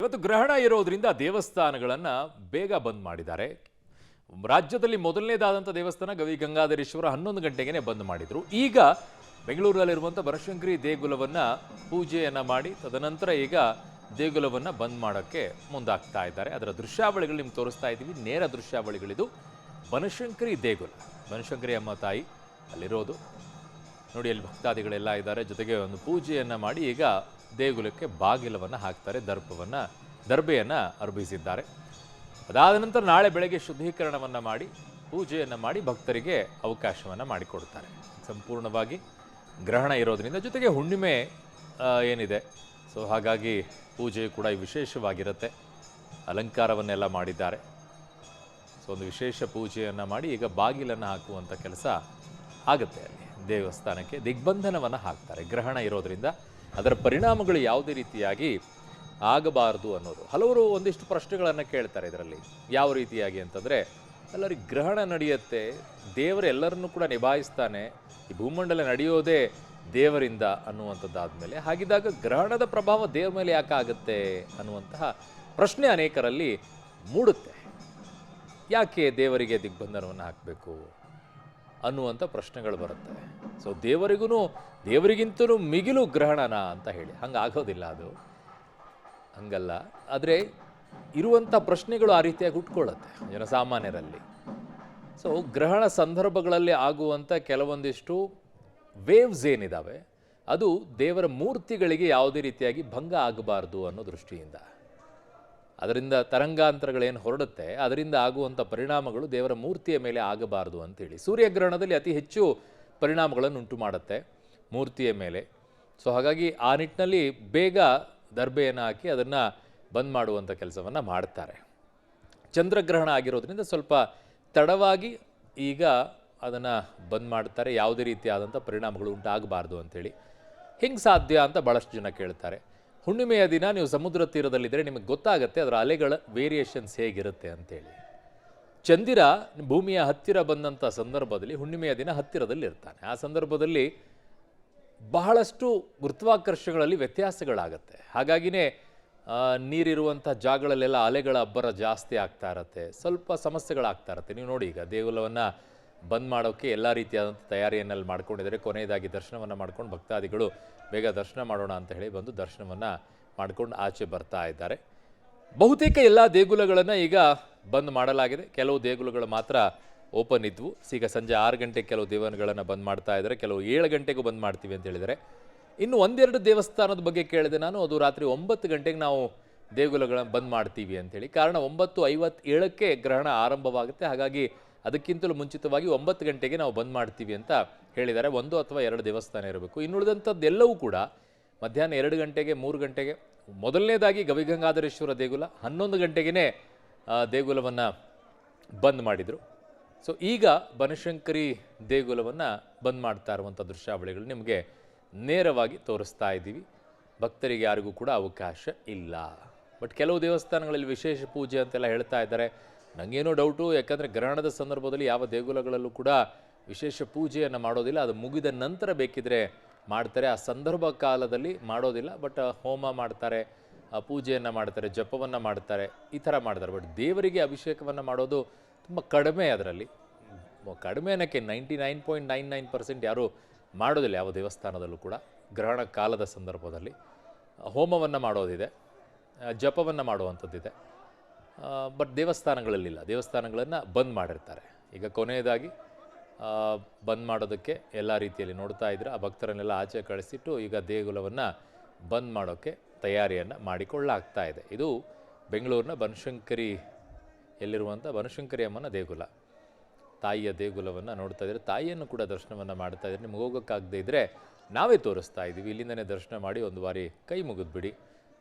ಇವತ್ತು ಗ್ರಹಣ ಇರೋದ್ರಿಂದ ದೇವಸ್ಥಾನಗಳನ್ನು ಬೇಗ ಬಂದ್ ಮಾಡಿದ್ದಾರೆ. ರಾಜ್ಯದಲ್ಲಿ ಮೊದಲನೇದಾದಂಥ ದೇವಸ್ಥಾನ ಗವಿ ಗಂಗಾಧರೇಶ್ವರ 11 ಗಂಟೆಗೆ ಬಂದ್ ಮಾಡಿದ್ರು. ಈಗ ಬೆಂಗಳೂರಲ್ಲಿರುವಂಥ ಬನಶಂಕರಿ ದೇಗುಲವನ್ನು ಪೂಜೆಯನ್ನು ಮಾಡಿ ತದನಂತರ ಈಗ ದೇಗುಲವನ್ನು ಬಂದ್ ಮಾಡೋಕ್ಕೆ ಮುಂದಾಗ್ತಾ ಇದ್ದಾರೆ. ಅದರ ದೃಶ್ಯಾವಳಿಗಳು ನಿಮ್ಗೆ ತೋರಿಸ್ತಾ ಇದ್ದೀವಿ. ನೇರ ದೃಶ್ಯಾವಳಿಗಳಿದು. ಬನಶಂಕರಿ ದೇಗುಲ, ಬನಶಂಕರಿ ಅಮ್ಮ ತಾಯಿ ಅಲ್ಲಿರೋದು ನೋಡಿ. ಅಲ್ಲಿ ಭಕ್ತಾದಿಗಳೆಲ್ಲ ಇದ್ದಾರೆ. ಜೊತೆಗೆ ಒಂದು ಪೂಜೆಯನ್ನು ಮಾಡಿ ಈಗ ದೇಗುಲಕ್ಕೆ ಬಾಗಿಲವನ್ನು ಹಾಕ್ತಾರೆ. ದರ್ಬೆಯನ್ನು ಅರ್ಪಿಸಿದ್ದಾರೆ. ಅದಾದ ನಂತರ ನಾಳೆ ಬೆಳಗ್ಗೆ ಶುದ್ಧೀಕರಣವನ್ನು ಮಾಡಿ ಪೂಜೆಯನ್ನು ಮಾಡಿ ಭಕ್ತರಿಗೆ ಅವಕಾಶವನ್ನು ಮಾಡಿಕೊಡ್ತಾರೆ. ಸಂಪೂರ್ಣವಾಗಿ ಗ್ರಹಣ ಇರೋದ್ರಿಂದ ಜೊತೆಗೆ ಹುಣ್ಣಿಮೆ ಏನಿದೆ, ಸೊ ಹಾಗಾಗಿ ಪೂಜೆ ಕೂಡ ವಿಶೇಷವಾಗಿರುತ್ತೆ. ಅಲಂಕಾರವನ್ನೆಲ್ಲ ಮಾಡಿದ್ದಾರೆ. ಸೊ ಒಂದು ವಿಶೇಷ ಪೂಜೆಯನ್ನು ಮಾಡಿ ಈಗ ಬಾಗಿಲನ್ನು ಹಾಕುವಂಥ ಕೆಲಸ ಆಗುತ್ತೆ. ಅಲ್ಲಿ ದೇವಸ್ಥಾನಕ್ಕೆ ದಿಗ್ಬಂಧನವನ್ನು ಹಾಕ್ತಾರೆ. ಗ್ರಹಣ ಇರೋದ್ರಿಂದ ಅದರ ಪರಿಣಾಮಗಳು ಯಾವುದೇ ರೀತಿಯಾಗಿ ಆಗಬಾರದು ಅನ್ನೋದು. ಹಲವರು ಒಂದಿಷ್ಟು ಪ್ರಶ್ನೆಗಳನ್ನು ಕೇಳ್ತಾರೆ ಇದರಲ್ಲಿ. ಯಾವ ರೀತಿಯಾಗಿ ಅಂತಂದರೆ, ಎಲ್ಲರಿಗೆ ಗ್ರಹಣ ನಡೆಯುತ್ತೆ, ದೇವರು ಎಲ್ಲರನ್ನೂ ಕೂಡ ನಿಭಾಯಿಸ್ತಾನೆ, ಈ ಭೂಮಂಡಲ ನಡೆಯೋದೇ ದೇವರಿಂದ ಅನ್ನುವಂಥದ್ದಾದಮೇಲೆ ಹಾಗಿದ್ದಾಗ ಗ್ರಹಣದ ಪ್ರಭಾವ ದೇವರ ಮೇಲೆ ಯಾಕೆ ಆಗುತ್ತೆ ಅನ್ನುವಂತಹ ಪ್ರಶ್ನೆ ಅನೇಕರಲ್ಲಿ ಮೂಡುತ್ತೆ. ಯಾಕೆ ದೇವರಿಗೆ ದಿಗ್ಬಂಧನವನ್ನು ಹಾಕಬೇಕು ಅನ್ನುವಂಥ ಪ್ರಶ್ನೆಗಳು ಬರುತ್ತೆ. ಸೊ ದೇವರಿಗಿಂತಲೂ ಮಿಗಿಲು ಗ್ರಹಣನ ಅಂತ ಹೇಳಿ ಹಂಗಾಗೋದಿಲ್ಲ, ಅದು ಹಂಗಲ್ಲ. ಆದರೆ ಇರುವಂಥ ಪ್ರಶ್ನೆಗಳು ಆ ರೀತಿಯಾಗಿ ಹುಟ್ಕೊಳ್ಳುತ್ತೆ ಜನಸಾಮಾನ್ಯರಲ್ಲಿ. ಸೊ ಗ್ರಹಣ ಸಂದರ್ಭಗಳಲ್ಲಿ ಆಗುವಂಥ ಕೆಲವೊಂದಿಷ್ಟು ವೇವ್ಸ್ ಏನಿದ್ದಾವೆ, ಅದು ದೇವರ ಮೂರ್ತಿಗಳಿಗೆ ಯಾವುದೇ ರೀತಿಯಾಗಿ ಭಂಗ ಆಗಬಾರ್ದು ಅನ್ನೋ ದೃಷ್ಟಿಯಿಂದ, ಅದರಿಂದ ತರಂಗಾಂತರಗಳೇನು ಹೊರಡುತ್ತೆ ಅದರಿಂದ ಆಗುವಂಥ ಪರಿಣಾಮಗಳು ದೇವರ ಮೂರ್ತಿಯ ಮೇಲೆ ಆಗಬಾರ್ದು ಅಂತೇಳಿ ಸೂರ್ಯಗ್ರಹಣದಲ್ಲಿ ಅತಿ ಹೆಚ್ಚು ಪರಿಣಾಮಗಳನ್ನು ಉಂಟು ಮಾಡುತ್ತೆ ಮೂರ್ತಿಯ ಮೇಲೆ. ಸೊ ಹಾಗಾಗಿ ಆ ನಿಟ್ಟಿನಲ್ಲಿ ಬೇಗ ದರ್ಬೆಯನ್ನು ಹಾಕಿ ಅದನ್ನು ಬಂದ್ ಮಾಡುವಂಥ ಕೆಲಸವನ್ನು ಮಾಡ್ತಾರೆ. ಚಂದ್ರಗ್ರಹಣ ಆಗಿರೋದ್ರಿಂದ ಸ್ವಲ್ಪ ತಡವಾಗಿ ಈಗ ಅದನ್ನು ಬಂದ್ ಮಾಡ್ತಾರೆ. ಯಾವುದೇ ರೀತಿಯಾದಂಥ ಪರಿಣಾಮಗಳು ಉಂಟಾಗಬಾರ್ದು ಅಂಥೇಳಿ. ಹಿಂಗೆ ಸಾಧ್ಯ ಅಂತ ಭಾಳಷ್ಟು ಜನ ಕೇಳ್ತಾರೆ. ಹುಣ್ಣಿಮೆಯ ದಿನ ನೀವು ಸಮುದ್ರ ತೀರದಲ್ಲಿದ್ದರೆ ನಿಮಗೆ ಗೊತ್ತಾಗುತ್ತೆ ಅದರ ಅಲೆಗಳ ವೇರಿಯೇಷನ್ಸ್ ಹೇಗಿರುತ್ತೆ ಅಂತೇಳಿ. ಚಂದಿರ ಭೂಮಿಯ ಹತ್ತಿರ ಬಂದಂಥ ಸಂದರ್ಭದಲ್ಲಿ ಹುಣ್ಣಿಮೆಯ ದಿನ ಹತ್ತಿರದಲ್ಲಿ ಇರ್ತಾನೆ. ಆ ಸಂದರ್ಭದಲ್ಲಿ ಬಹಳಷ್ಟು ಗುರುತ್ವಾಕರ್ಷಣೆಗಳಲ್ಲಿ ವ್ಯತ್ಯಾಸಗಳಾಗತ್ತೆ. ಹಾಗಾಗಿನೇ ನೀರಿರುವಂಥ ಜಾಗಗಳಲ್ಲೆಲ್ಲ ಅಲೆಗಳ ಅಬ್ಬರ ಜಾಸ್ತಿ ಆಗ್ತಾ ಇರತ್ತೆ, ಸ್ವಲ್ಪ ಸಮಸ್ಯೆಗಳಾಗ್ತಾ ಇರತ್ತೆ. ನೀವು ನೋಡಿ, ಈಗ ದೇಗುಲವನ್ನು ಬಂದ್ ಮಾಡೋಕ್ಕೆ ಎಲ್ಲ ರೀತಿಯಾದಂಥ ತಯಾರಿಯನ್ನಲ್ಲಿ ಮಾಡ್ಕೊಂಡಿದ್ದಾರೆ. ಕೊನೆಯದಾಗಿ ದರ್ಶನವನ್ನು ಮಾಡ್ಕೊಂಡು ಭಕ್ತಾದಿಗಳು ಬೇಗ ದರ್ಶನ ಮಾಡೋಣ ಅಂತ ಹೇಳಿ ಬಂದು ದರ್ಶನವನ್ನು ಮಾಡ್ಕೊಂಡು ಆಚೆ ಬರ್ತಾ ಇದ್ದಾರೆ. ಬಹುತೇಕ ಎಲ್ಲ ದೇಗುಲಗಳನ್ನು ಈಗ ಬಂದ್ ಮಾಡಲಾಗಿದೆ. ಕೆಲವು ದೇಗುಲಗಳು ಮಾತ್ರ ಓಪನ್ ಇದ್ವು. ಈಗ ಸಂಜೆ 6 ಗಂಟೆಗೆ ಕೆಲವು ದೇವರುಗಳನ್ನು ಬಂದ್ ಮಾಡ್ತಾ ಇದ್ದಾರೆ, ಕೆಲವು 7 ಗಂಟೆಗೂ ಬಂದ್ ಮಾಡ್ತೀವಿ ಅಂತ ಹೇಳಿದರೆ. ಇನ್ನು ಒಂದೆರಡು ದೇವಸ್ಥಾನದ ಬಗ್ಗೆ ಕೇಳಿದೆ ನಾನು, ಅದು ರಾತ್ರಿ 9 ಗಂಟೆಗೆ ನಾವು ದೇಗುಲಗಳನ್ನು ಬಂದ್ ಮಾಡ್ತೀವಿ ಅಂತೇಳಿ. ಕಾರಣ 9:57ಕ್ಕೆ ಗ್ರಹಣ ಆರಂಭವಾಗುತ್ತೆ. ಹಾಗಾಗಿ ಅದಕ್ಕಿಂತಲೂ ಮುಂಚಿತವಾಗಿ 9 ಗಂಟೆಗೆ ನಾವು ಬಂದ್ ಮಾಡ್ತೀವಿ ಅಂತ ಹೇಳಿದ್ದಾರೆ. 1 ಅಥವಾ 2 ದೇವಸ್ಥಾನ ಇರಬೇಕು. ಇನ್ನುಳಿದಂಥದ್ದೆಲ್ಲವೂ ಕೂಡ ಮಧ್ಯಾಹ್ನ 2 ಗಂಟೆಗೆ 3 ಗಂಟೆಗೆ. ಮೊದಲನೇದಾಗಿ ಗವಿಗಂಗಾಧರೇಶ್ವರ ದೇಗುಲ 11 ಗಂಟೆಗೇ ದೇಗುಲವನ್ನು ಬಂದ್ ಮಾಡಿದರು. ಸೊ ಈಗ ಬನಶಂಕರಿ ದೇಗುಲವನ್ನು ಬಂದ್ ಮಾಡ್ತಾ ಇರುವಂಥ ದೃಶ್ಯಾವಳಿಗಳು ನಿಮಗೆ ನೇರವಾಗಿ ತೋರಿಸ್ತಾ ಇದ್ದೀವಿ. ಭಕ್ತರಿಗೆ ಯಾರಿಗೂ ಕೂಡ ಅವಕಾಶ ಇಲ್ಲ. ಬಟ್ ಕೆಲವು ದೇವಸ್ಥಾನಗಳಲ್ಲಿ ವಿಶೇಷ ಪೂಜೆ ಅಂತೆಲ್ಲ ಹೇಳ್ತಾ ಇದ್ದಾರೆ. ನನಗೇನೋ ಡೌಟು, ಯಾಕಂದರೆ ಗ್ರಹಣದ ಸಂದರ್ಭದಲ್ಲಿ ಯಾವ ದೇಗುಲಗಳಲ್ಲೂ ಕೂಡ ವಿಶೇಷ ಪೂಜೆಯನ್ನು ಮಾಡೋದಿಲ್ಲ. ಅದು ಮುಗಿದ ನಂತರ ಬೇಕಿದ್ರೆ ಮಾಡ್ತಾರೆ, ಆ ಸಂದರ್ಭ ಕಾಲದಲ್ಲಿ ಮಾಡೋದಿಲ್ಲ. ಬಟ್ ಹೋಮ ಮಾಡ್ತಾರೆ, ಪೂಜೆಯನ್ನು ಮಾಡ್ತಾರೆ, ಜಪವನ್ನು ಮಾಡ್ತಾರೆ, ಈ ಥರ ಮಾಡ್ತಾರೆ. ಬಟ್ ದೇವರಿಗೆ ಅಭಿಷೇಕವನ್ನು ಮಾಡೋದು ತುಂಬ ಕಡಿಮೆ. ಅದರಲ್ಲಿ ಕಡಿಮೆ ಅನ್ನೋಕ್ಕೆ 99.99% ಯಾರೂ ಮಾಡೋದಿಲ್ಲ ಯಾವ ದೇವಸ್ಥಾನದಲ್ಲೂ ಕೂಡ. ಗ್ರಹಣ ಕಾಲದ ಸಂದರ್ಭದಲ್ಲಿ ಹೋಮವನ್ನು ಮಾಡೋದಿದೆ, ಜಪವನ್ನು ಮಾಡುವಂಥದ್ದಿದೆ. ಬಟ್ ದೇವಸ್ಥಾನಗಳಲ್ಲಿಲ್ಲ, ದೇವಸ್ಥಾನಗಳನ್ನು ಬಂದ್ ಮಾಡಿರ್ತಾರೆ. ಈಗ ಕೊನೆಯದಾಗಿ ಬಂದ್ ಮಾಡೋದಕ್ಕೆ ಎಲ್ಲ ರೀತಿಯಲ್ಲಿ ನೋಡ್ತಾ ಇದ್ರೆ ಆ ಭಕ್ತರನ್ನೆಲ್ಲ ಆಚೆ ಕಳಿಸಿಟ್ಟು ಈಗ ದೇಗುಲವನ್ನು ಬಂದ್ ಮಾಡೋಕ್ಕೆ ತಯಾರಿಯನ್ನು ಮಾಡಿಕೊಳ್ಳಲಾಗ್ತಾ ಇದೆ. ಇದು ಬೆಂಗಳೂರಿನ ಬನಶಂಕರಿ ಎಲ್ಲಿರುವಂಥ ಬನಶಂಕರಿ ಅಮ್ಮನ ದೇಗುಲ, ತಾಯಿಯ ದೇಗುಲವನ್ನು ನೋಡ್ತಾ ಇದ್ದಾರೆ. ತಾಯಿಯನ್ನು ಕೂಡ ದರ್ಶನವನ್ನು ಮಾಡ್ತಾ ಇದ್ದಾರೆ. ನಿಮ್ಗೆ ಹೋಗೋಕ್ಕಾಗದೇ ಇದ್ದರೆ ನಾವೇ ತೋರಿಸ್ತಾ ಇದ್ದೀವಿ. ಇಲ್ಲಿಂದನೇ ದರ್ಶನ ಮಾಡಿ ಒಂದು ಬಾರಿ ಕೈ ಮುಗಿದ್ಬಿಡಿ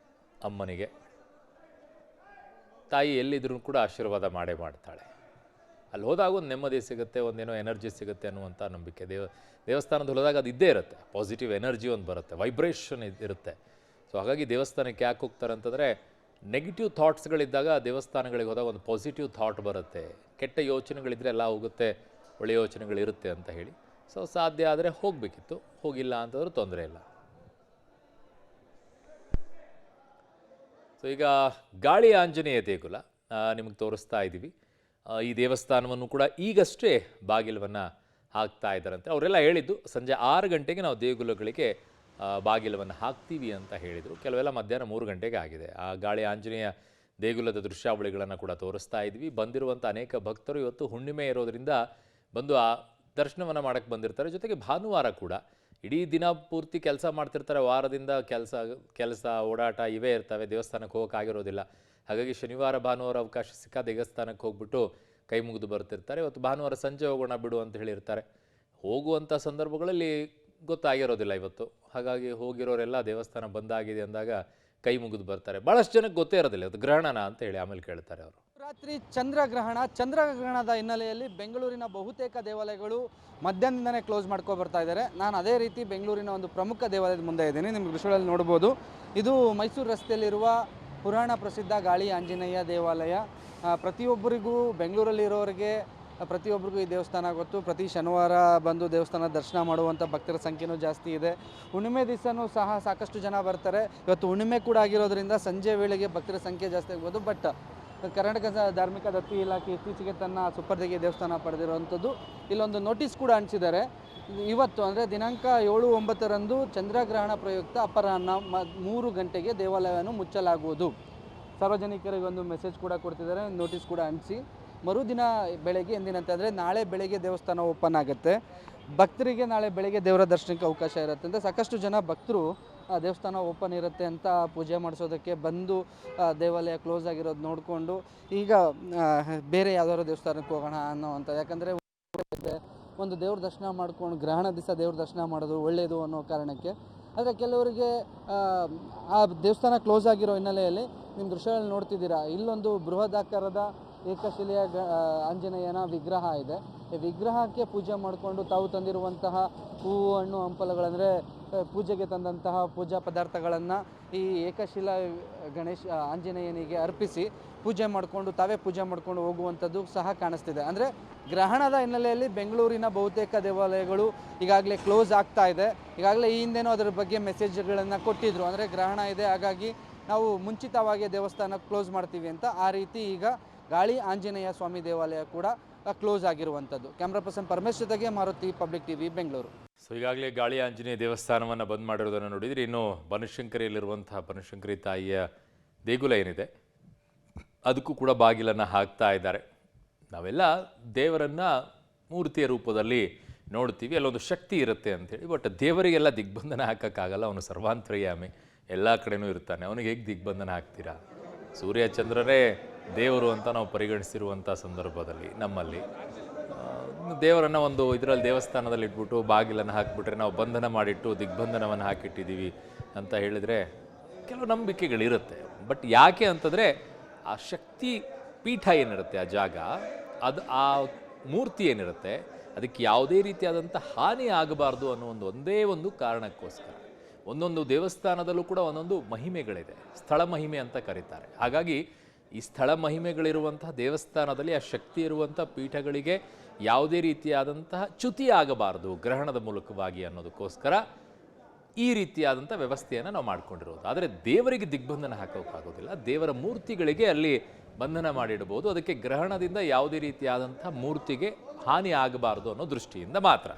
ಅಮ್ಮನಿಗೆ. ತಾಯಿ ಎಲ್ಲಿದ್ರೂ ಕೂಡ ಆಶೀರ್ವಾದ ಮಾಡೇ ಮಾಡ್ತಾಳೆ. ಅಲ್ಲಿ ಹೋದಾಗ ಒಂದು ನೆಮ್ಮದಿ ಸಿಗುತ್ತೆ, ಒಂದೇನೋ ಎನರ್ಜಿ ಸಿಗುತ್ತೆ ಅನ್ನುವಂಥ ನಂಬಿಕೆ. ದೇವಸ್ಥಾನದ ಹೋದಾಗ ಅದು ಇದ್ದೇ ಇರುತ್ತೆ. ಪಾಸಿಟಿವ್ ಎನರ್ಜಿ ಒಂದು ಬರುತ್ತೆ, ವೈಬ್ರೇಷನ್ ಇರುತ್ತೆ. ಸೊ ಹಾಗಾಗಿ ದೇವಸ್ಥಾನಕ್ಕೆ ಯಾಕೆ ಹೋಗ್ತಾರೆ ಅಂತಂದರೆ, ನೆಗೆಟಿವ್ ಥಾಟ್ಸ್ಗಳಿದ್ದಾಗ ದೇವಸ್ಥಾನಗಳಿಗೆ ಹೋದಾಗ ಒಂದು ಪಾಸಿಟಿವ್ ಥಾಟ್ ಬರುತ್ತೆ. ಕೆಟ್ಟ ಯೋಚನೆಗಳಿದ್ದರೆ ಎಲ್ಲ ಹೋಗುತ್ತೆ, ಒಳ್ಳೆಯ ಯೋಚನೆಗಳಿರುತ್ತೆ ಅಂತ ಹೇಳಿ. ಸೊ ಸಾಧ್ಯ ಆದರೆ ಹೋಗಬೇಕಿತ್ತು, ಹೋಗಿಲ್ಲ ಅಂತಂದ್ರೂ ತೊಂದರೆ ಇಲ್ಲ. ಸೊ ಈಗ ಗಾಳಿ ಆಂಜನೇಯ ದೇಗುಲ ನಿಮಗೆ ತೋರಿಸ್ತಾ ಇದ್ದೀವಿ. ಈ ದೇವಸ್ಥಾನವನ್ನು ಕೂಡ ಈಗಷ್ಟೇ ಬಾಗಿಲವನ್ನು ಹಾಕ್ತಾ ಇದ್ದಾರಂತೆ. ಅವರೆಲ್ಲ ಹೇಳಿದ್ದು ಸಂಜೆ 6 ಗಂಟೆಗೆ ನಾವು ದೇಗುಲಗಳಿಗೆ ಬಾಗಿಲವನ್ನು ಹಾಕ್ತೀವಿ ಅಂತ ಹೇಳಿದರು. ಕೆಲವೆಲ್ಲ ಮಧ್ಯಾಹ್ನ 3 ಗಂಟೆಗೆ ಆಗಿದೆ. ಆ ಗಾಳಿ ಆಂಜನೇಯ ದೇಗುಲದ ದೃಶ್ಯಾವಳಿಗಳನ್ನು ಕೂಡ ತೋರಿಸ್ತಾ ಇದ್ವಿ. ಬಂದಿರುವಂಥ ಅನೇಕ ಭಕ್ತರು ಇವತ್ತು ಹುಣ್ಣಿಮೆ ಇರೋದರಿಂದ ಬಂದು ಆ ದರ್ಶನವನ್ನು ಮಾಡೋಕ್ಕೆ ಬಂದಿರ್ತಾರೆ. ಜೊತೆಗೆ ಭಾನುವಾರ ಕೂಡ ಇಡೀ ದಿನ ಪೂರ್ತಿ ಕೆಲಸ ಮಾಡ್ತಿರ್ತಾರೆ. ವಾರದಿಂದ ಕೆಲಸ ಓಡಾಟ ಇವೇ ಇರ್ತವೆ, ದೇವಸ್ಥಾನಕ್ಕೆ ಹೋಗೋಕ್ಕಾಗಿರೋದಿಲ್ಲ. ಹಾಗಾಗಿ ಶನಿವಾರ ಭಾನುವಾರ ಅವಕಾಶ ಸಿಕ್ಕ ದೇವಸ್ಥಾನಕ್ಕೆ ಹೋಗ್ಬಿಟ್ಟು ಕೈ ಮುಗಿದು ಬರ್ತಿರ್ತಾರೆ. ಇವತ್ತು ಭಾನುವಾರ ಸಂಜೆ ಹೋಗೋಣ ಬಿಡು ಅಂತ ಹೇಳಿರ್ತಾರೆ. ಹೋಗುವಂಥ ಸಂದರ್ಭಗಳಲ್ಲಿ ಗೊತ್ತಾಗಿರೋದಿಲ್ಲ ಇವತ್ತು. ಹಾಗಾಗಿ ಹೋಗಿರೋರೆಲ್ಲ ದೇವಸ್ಥಾನ ಬಂದಾಗಿದೆ ಅಂದಾಗ ಕೈ ಮುಗಿದು ಬರ್ತಾರೆ. ಭಾಳಷ್ಟು ಜನಕ್ಕೆ ಗೊತ್ತೇ ಇರೋದಿಲ್ಲ ಇವತ್ತು ಗ್ರಹಣನ ಅಂತ ಹೇಳಿ ಆಮೇಲೆ ಕೇಳ್ತಾರೆ ಅವರು. ರಾತ್ರಿ ಚಂದ್ರಗ್ರಹಣದ ಹಿನ್ನೆಲೆಯಲ್ಲಿ ಬೆಂಗಳೂರಿನ ಬಹುತೇಕ ದೇವಾಲಯಗಳು ಮಧ್ಯಾಹ್ನದಿಂದನೇ ಕ್ಲೋಸ್ ಮಾಡ್ಕೊ ಬರ್ತಾ ಇದ್ದಾರೆ. ನಾನು ಅದೇ ರೀತಿ ಬೆಂಗಳೂರಿನ ಒಂದು ಪ್ರಮುಖ ದೇವಾಲಯದ ಮುಂದೆ ಇದ್ದೀನಿ. ನಿಮ್ಗೆ ದೃಶ್ಯಗಳಲ್ಲಿ ನೋಡ್ಬೋದು, ಇದು ಮೈಸೂರು ರಸ್ತೆಯಲ್ಲಿರುವ ಪುರಾಣ ಪ್ರಸಿದ್ಧ ಗಾಳಿ ಆಂಜನೇಯ ದೇವಾಲಯ. ಪ್ರತಿಯೊಬ್ಬರಿಗೂ ಬೆಂಗಳೂರಲ್ಲಿ ಇರೋರಿಗೆ ಪ್ರತಿಯೊಬ್ಬರಿಗೂ ಈ ದೇವಸ್ಥಾನ ಗೊತ್ತು. ಪ್ರತಿ ಶನಿವಾರ ಬಂದು ದೇವಸ್ಥಾನ ದರ್ಶನ ಮಾಡುವಂಥ ಭಕ್ತರ ಸಂಖ್ಯೆನೂ ಜಾಸ್ತಿ ಇದೆ. ಹುಣ್ಣಿಮೆ ದಿವಸನೂ ಸಹ ಸಾಕಷ್ಟು ಜನ ಬರ್ತಾರೆ. ಇವತ್ತು ಹುಣ್ಣಿಮೆ ಕೂಡ ಆಗಿರೋದ್ರಿಂದ ಸಂಜೆ ವೇಳೆಗೆ ಭಕ್ತರ ಸಂಖ್ಯೆ ಜಾಸ್ತಿ ಆಗ್ಬೋದು. ಬಟ್ ಕರ್ನಾಟಕ ಧಾರ್ಮಿಕ ದತ್ತಿ ಇಲಾಖೆ ಇತ್ತೀಚೆಗೆ ತನ್ನ ಸುಪರ್ದಿಗೆ ದೇವಸ್ಥಾನ ಪಡೆದಿರುವಂಥದ್ದು. ಇಲ್ಲೊಂದು ನೋಟಿಸ್ ಕೂಡ ಅಂಟಿಸಿದ್ದಾರೆ. ಇವತ್ತು ಅಂದರೆ ದಿನಾಂಕ 7/9 ಚಂದ್ರಗ್ರಹಣ ಪ್ರಯುಕ್ತ ಅಪರಾಹ್ನ 3 ಗಂಟೆಗೆ ದೇವಾಲಯವನ್ನು ಮುಚ್ಚಲಾಗುವುದು. ಸಾರ್ವಜನಿಕರಿಗೆ ಒಂದು ಮೆಸೇಜ್ ಕೂಡ ಕೊಡ್ತಿದ್ದಾರೆ, ನೋಟಿಸ್ ಕೂಡ ಅಂಟಿಸಿ. ಮರುದಿನ ಬೆಳಗ್ಗೆ ಎಂದಿನಂತೆ ಅಂದರೆ ನಾಳೆ ಬೆಳಗ್ಗೆ ದೇವಸ್ಥಾನ ಓಪನ್ ಆಗುತ್ತೆ. ಭಕ್ತರಿಗೆ ನಾಳೆ ಬೆಳಗ್ಗೆ ದೇವರ ದರ್ಶನಕ್ಕೆ ಅವಕಾಶ ಇರುತ್ತೆ ಅಂತ ಸಾಕಷ್ಟು ಜನ ಭಕ್ತರು ದೇವಸ್ಥಾನ ಓಪನ್ ಇರುತ್ತೆ ಅಂತ ಪೂಜೆ ಮಾಡಿಸೋದಕ್ಕೆ ಬಂದು ದೇವಾಲಯ ಕ್ಲೋಸ್ ಆಗಿರೋದು ನೋಡಿಕೊಂಡು ಈಗ ಬೇರೆ ಯಾವ್ದಾದ್ರು ದೇವಸ್ಥಾನಕ್ಕೆ ಹೋಗೋಣ ಅನ್ನೋವಂಥ, ಯಾಕಂದರೆ ಒಂದು ದೇವ್ರ ದರ್ಶನ ಮಾಡ್ಕೊಂಡು ಗ್ರಹಣ ದಿವಸ ದೇವ್ರ ದರ್ಶನ ಮಾಡೋದು ಒಳ್ಳೆಯದು ಅನ್ನೋ ಕಾರಣಕ್ಕೆ. ಆದರೆ ಕೆಲವರಿಗೆ ಆ ದೇವಸ್ಥಾನ ಕ್ಲೋಸ್ ಆಗಿರೋ ಹಿನ್ನೆಲೆಯಲ್ಲಿ ನಿಮ್ಮ ದೃಶ್ಯಗಳಲ್ಲಿ ನೋಡ್ತಿದ್ದೀರಾ, ಇಲ್ಲೊಂದು ಬೃಹದಾಕಾರದ ಏಕಶಿಲೆಯ ಆಂಜನೇಯನ ವಿಗ್ರಹ ಇದೆ. ಈ ವಿಗ್ರಹಕ್ಕೆ ಪೂಜೆ ಮಾಡಿಕೊಂಡು ತಾವು ತಂದಿರುವಂತಹ ಹೂವು ಹಣ್ಣು ಹಂಪಲುಗಳಂದರೆ ಪೂಜೆಗೆ ತಂದಂತಹ ಪೂಜಾ ಪದಾರ್ಥಗಳನ್ನು ಈ ಏಕಶಿಲಾ ಆಂಜನೇಯನಿಗೆ ಅರ್ಪಿಸಿ ಪೂಜೆ ಮಾಡಿಕೊಂಡು ತಾವೇ ಪೂಜೆ ಮಾಡ್ಕೊಂಡು ಹೋಗುವಂಥದ್ದು ಸಹ ಕಾಣಿಸ್ತಿದೆ. ಅಂದರೆ ಗ್ರಹಣದ ಹಿನ್ನೆಲೆಯಲ್ಲಿ ಬೆಂಗಳೂರಿನ ಬಹುತೇಕ ದೇವಾಲಯಗಳು ಈಗಾಗಲೇ ಕ್ಲೋಸ್ ಆಗ್ತಾ ಇದೆ. ಈಗಾಗಲೇ ಈ ಹಿಂದೆನೂ ಅದರ ಬಗ್ಗೆ ಮೆಸೇಜ್ಗಳನ್ನು ಕೊಟ್ಟಿದ್ದರು. ಅಂದರೆ ಗ್ರಹಣ ಇದೆ, ಹಾಗಾಗಿ ನಾವು ಮುಂಚಿತವಾಗಿ ದೇವಸ್ಥಾನ ಕ್ಲೋಸ್ ಮಾಡ್ತೀವಿ ಅಂತ. ಆ ರೀತಿ ಈಗ ಗಾಳಿ ಆಂಜನೇಯ ಸ್ವಾಮಿ ದೇವಾಲಯ ಕೂಡ ಕ್ಲೋಸ್ ಆಗಿರುವಂಥದ್ದು. ಕ್ಯಾಮ್ರಾ ಪರ್ಸನ್ ಪರಮೇಶ್ ಜೊತೆಗೆ Maruti, public TV, Bengaluru. So ಈಗಾಗಲೇ ಗಾಳಿ ಆಂಜನೇಯ ದೇವಸ್ಥಾನವನ್ನು ಬಂದ್ ಮಾಡಿರೋದನ್ನು ನೋಡಿದರೆ, ಇನ್ನು ಬನಶಂಕರಿಯಲ್ಲಿರುವಂತಹ ಬನಶಂಕರಿ ತಾಯಿಯ ದೇಗುಲ ಏನಿದೆ ಅದಕ್ಕೂ ಕೂಡ ಬಾಗಿಲನ್ನು ಹಾಕ್ತಾ ಇದ್ದಾರೆ. ನಾವೆಲ್ಲ ದೇವರನ್ನ ಮೂರ್ತಿಯ ರೂಪದಲ್ಲಿ ನೋಡ್ತೀವಿ, ಅಲ್ಲೊಂದು ಶಕ್ತಿ ಇರುತ್ತೆ ಅಂಥೇಳಿ. ಬಟ್ ದೇವರಿಗೆಲ್ಲ ದಿಗ್ಬಂಧನ ಹಾಕೋಕ್ಕಾಗಲ್ಲ, ಅವನು ಸರ್ವಾಂತರ್ಯಾಮಿ, ಎಲ್ಲ ಕಡೆನೂ ಇರ್ತಾನೆ. ಅವನಿಗೆ ಹೇಗೆ ದಿಗ್ಬಂಧನ ಹಾಕ್ತೀರಾ? ಸೂರ್ಯ ಚಂದ್ರರೇ ದೇವರು ಅಂತ ನಾವು ಪರಿಗಣಿಸಿರುವಂಥ ಸಂದರ್ಭದಲ್ಲಿ ನಮ್ಮಲ್ಲಿ ದೇವರನ್ನು ಒಂದು ಇದರಲ್ಲಿ ದೇವಸ್ಥಾನದಲ್ಲಿ ಇಟ್ಬಿಟ್ಟು ಬಾಗಿಲನ್ನು ಹಾಕಿಬಿಟ್ರೆ ನಾವು ಬಂಧನ ಮಾಡಿಟ್ಟು ದಿಗ್ಬಂಧನವನ್ನು ಹಾಕಿಟ್ಟಿದ್ದೀವಿ ಅಂತ ಹೇಳಿದರೆ ಕೆಲವು ನಂಬಿಕೆಗಳಿರುತ್ತೆ. ಬಟ್ ಯಾಕೆ ಅಂತಂದರೆ ಆ ಶಕ್ತಿ ಪೀಠ ಏನಿರುತ್ತೆ, ಆ ಜಾಗ, ಅದು ಆ ಮೂರ್ತಿ ಏನಿರುತ್ತೆ ಅದಕ್ಕೆ ಯಾವುದೇ ರೀತಿಯಾದಂಥ ಹಾನಿ ಆಗಬಾರ್ದು ಅನ್ನೋ ಒಂದೇ ಒಂದು ಕಾರಣಕ್ಕೋಸ್ಕರ. ಒಂದೊಂದು ದೇವಸ್ಥಾನದಲ್ಲೂ ಕೂಡ ಒಂದೊಂದು ಮಹಿಮೆಗಳಿದೆ, ಸ್ಥಳ ಮಹಿಮೆ ಅಂತ ಕರೀತಾರೆ. ಹಾಗಾಗಿ ಈ ಸ್ಥಳ ಮಹಿಮೆಗಳಿರುವಂತಹ ದೇವಸ್ಥಾನದಲ್ಲಿ ಆ ಶಕ್ತಿ ಇರುವಂಥ ಪೀಠಗಳಿಗೆ ಯಾವುದೇ ರೀತಿಯಾದಂತಹ ಚ್ಯುತಿ ಆಗಬಾರ್ದು ಗ್ರಹಣದ ಮೂಲಕವಾಗಿ ಅನ್ನೋದಕ್ಕೋಸ್ಕರ ಈ ರೀತಿಯಾದಂಥ ವ್ಯವಸ್ಥೆಯನ್ನು ನಾವು ಮಾಡ್ಕೊಂಡಿರೋದು. ಆದರೆ ದೇವರಿಗೆ ದಿಗ್ಬಂಧನ ಹಾಕೋಕ್ಕಾಗೋದಿಲ್ಲ, ದೇವರ ಮೂರ್ತಿಗಳಿಗೆ ಅಲ್ಲಿ ಬಂಧನ ಮಾಡಿಡಬಹುದು. ಅದಕ್ಕೆ ಗ್ರಹಣದಿಂದ ಯಾವುದೇ ರೀತಿಯಾದಂಥ ಮೂರ್ತಿಗೆ ಹಾನಿ ಆಗಬಾರ್ದು ಅನ್ನೋ ದೃಷ್ಟಿಯಿಂದ ಮಾತ್ರ.